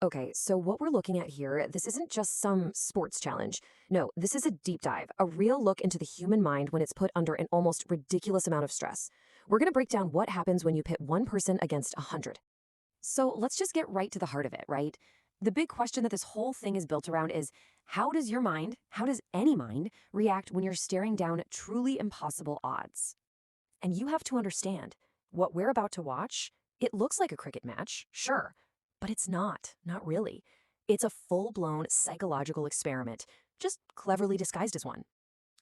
Okay, so what we're looking at here, this isn't just some sports challenge. No, this is a deep dive, a real look into the human mind when it's put under an almost ridiculous amount of stress. We're going to break down what happens when you pit one person against 100. So let's just get right to the heart of it, right? The big question that this whole thing is built around is how does your mind, how does any mind, react when you're staring down truly impossible odds? And you have to understand, what we're about to watch, it looks like a cricket match, sure, but it's not really. It's a full-blown psychological experiment, just cleverly disguised as one.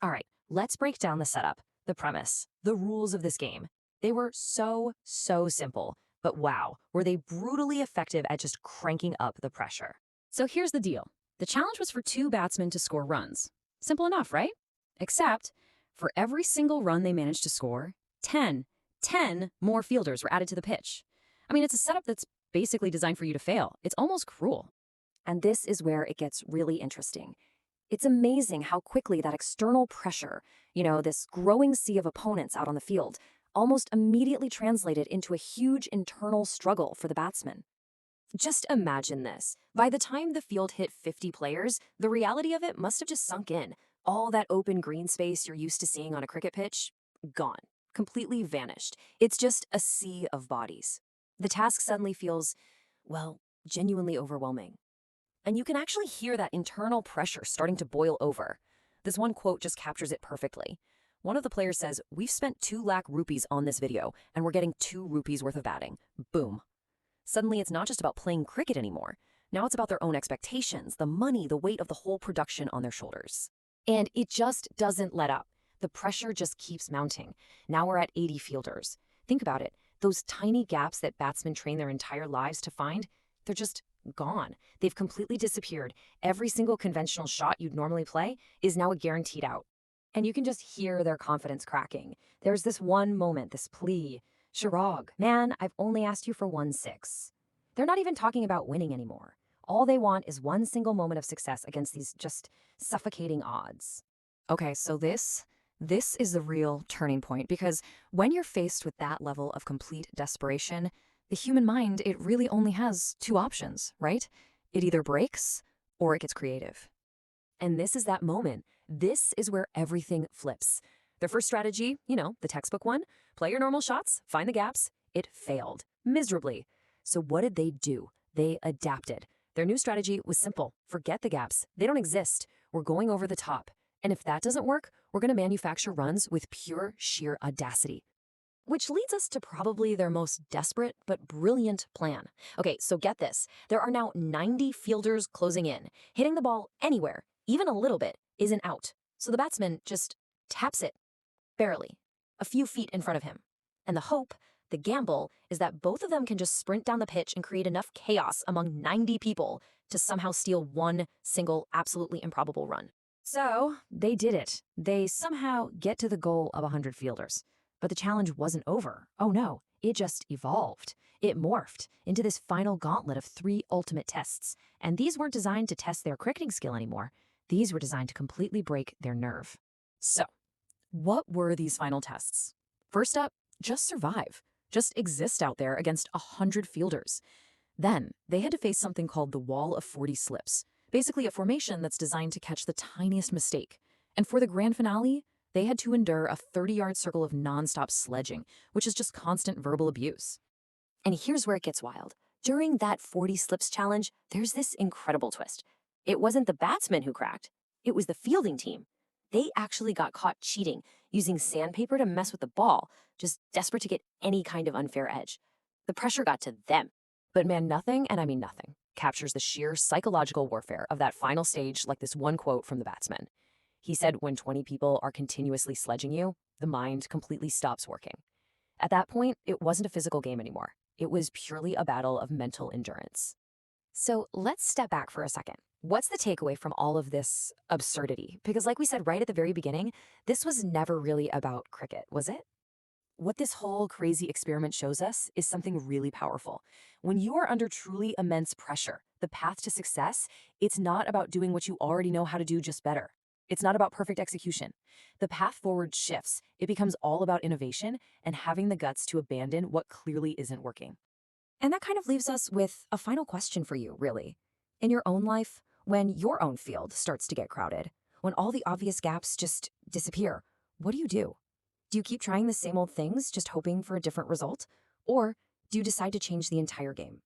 All right, let's break down the setup, the premise, the rules of this game. They were so simple, but wow, were they brutally effective at just cranking up the pressure. So here's the deal. The challenge was for two batsmen to score runs. Simple enough, right? Except, for every single run they managed to score, 10 more fielders were added to the pitch. I mean, it's a setup that's basically designed for you to fail. It's almost cruel. And this is where it gets really interesting. It's amazing how quickly that external pressure, this growing sea of opponents out on the field, almost immediately translated into a huge internal struggle for the batsman. Just imagine this. By the time the field hit 50 players, the reality of it must have just sunk in. All that open green space you're used to seeing on a cricket pitch, gone. Completely vanished. It's just a sea of bodies. The task suddenly feels, well, genuinely overwhelming. And you can actually hear that internal pressure starting to boil over. This one quote just captures it perfectly. One of the players says, "We've spent 2 lakh rupees on this video, and we're getting 2 rupees worth of batting." Boom. Suddenly, it's not just about playing cricket anymore. Now it's about their own expectations, the money, the weight of the whole production on their shoulders. And it just doesn't let up. The pressure just keeps mounting. Now we're at 80 fielders. Think about it. Those tiny gaps that batsmen train their entire lives to find, they're just gone. They've completely disappeared. Every single conventional shot you'd normally play is now a guaranteed out. And you can just hear their confidence cracking. There's this one moment, this plea. "Shirag, man, I've only asked you for 1-6." They're not even talking about winning anymore. All they want is one single moment of success against these just suffocating odds. Okay, so this is the real turning point because when you're faced with that level of complete desperation, the human mind, it really only has two options, right? It either breaks or it gets creative. And this is that moment. This is where everything flips. Their first strategy, the textbook one, play your normal shots, find the gaps. It failed miserably. So what did they do? They adapted. Their new strategy was simple. Forget the gaps. They don't exist. We're going over the top. And if that doesn't work, we're going to manufacture runs with pure, sheer audacity. Which leads us to probably their most desperate but brilliant plan. Okay, so get this. There are now 90 fielders closing in. Hitting the ball anywhere, even a little bit, is an out. So the batsman just taps it, barely, a few feet in front of him. And the hope, the gamble, is that both of them can just sprint down the pitch and create enough chaos among 90 people to somehow steal one single, absolutely improbable run. So they did it. They somehow get to the goal of 100 fielders. But the challenge wasn't over. Oh no, it just evolved. It morphed into this final gauntlet of 3 ultimate tests. And these weren't designed to test their cricketing skill anymore. These were designed to completely break their nerve. So, what were these final tests? First up, just survive. Just exist out there against 100 fielders. Then, they had to face something called the Wall of 40 Slips. Basically a formation that's designed to catch the tiniest mistake. And for the grand finale, they had to endure a 30-yard circle of nonstop sledging, which is just constant verbal abuse. And here's where it gets wild. During that 40 slips challenge, there's this incredible twist. It wasn't the batsman who cracked. It was the fielding team. They actually got caught cheating, using sandpaper to mess with the ball, just desperate to get any kind of unfair edge. The pressure got to them. But man, nothing, and I mean nothing, captures the sheer psychological warfare of that final stage like this one quote from the batsman. He said, "When 20 people are continuously sledging you, the mind completely stops working." At that point, it wasn't a physical game anymore. It was purely a battle of mental endurance. So let's step back for a second. What's the takeaway from all of this absurdity? Because like we said right at the very beginning, this was never really about cricket, was it? What this whole crazy experiment shows us is something really powerful. When you are under truly immense pressure, the path to success, it's not about doing what you already know how to do just better. It's not about perfect execution. The path forward shifts. It becomes all about innovation and having the guts to abandon what clearly isn't working. And that kind of leaves us with a final question for you, really. In your own life, when your own field starts to get crowded, when all the obvious gaps just disappear, what do you do? Do you keep trying the same old things, just hoping for a different result? Or do you decide to change the entire game?